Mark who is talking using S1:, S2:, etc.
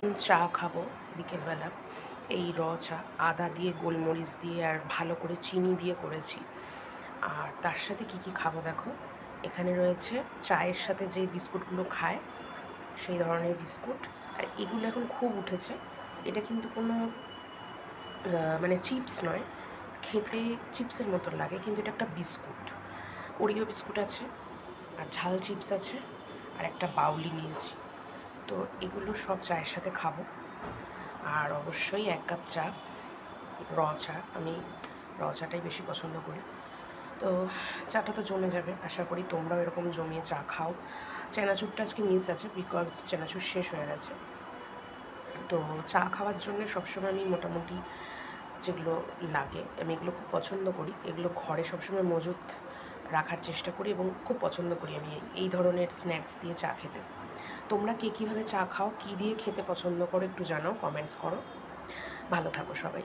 S1: চা খাবো বিকেলবেলা, এই চা আদা দিয়ে গোলমরিচ দিয়ে আর ভালো করে চিনি দিয়ে করেছি। আর তার সাথে কি কি খাবো দেখো, এখানে রয়েছে চায়ের সাথে যে বিস্কুটগুলো খায় সেই ধরনের বিস্কুট। আর এগুলো এখন খুব উঠেছে, এটা কিন্তু কোনো মানে চিপস নয়, খেতে চিপসের মতন লাগে কিন্তু এটা একটা বিস্কুট। ওরিও বিস্কুট আছে, আর ঝাল চিপস আছে, আর একটা বাউলি নিয়েছি। তো এগুলো সব চায়ের সাথে খাবো। আর অবশ্যই 1 কাপ চা, চা। আমি চাটাই বেশি পছন্দ করি। তো চাটা তো জমে যাবে, আশা করি তোমরাও এরকম জমিয়ে চা খাও। চানাচুরটা আজকে মিস আছে, বিকজ চানাচুর শেষ হয়ে গেছে। তো চা খাওয়ার জন্য সবসময় আমি মোটামুটি যেগুলো লাগে আমি এগুলো খুব পছন্দ করি, এগুলো ঘরে সবসময় মজুত রাখার চেষ্টা করি এবং খুব পছন্দ করি আমি এই ধরনের স্ন্যাক্স দিয়ে চা খেতে। তোমরা কে কীভাবে চা খাও, কী দিয়ে খেতে পছন্দ করো একটু জানাও, কমেন্টস করো। ভালো থাকো সবাই।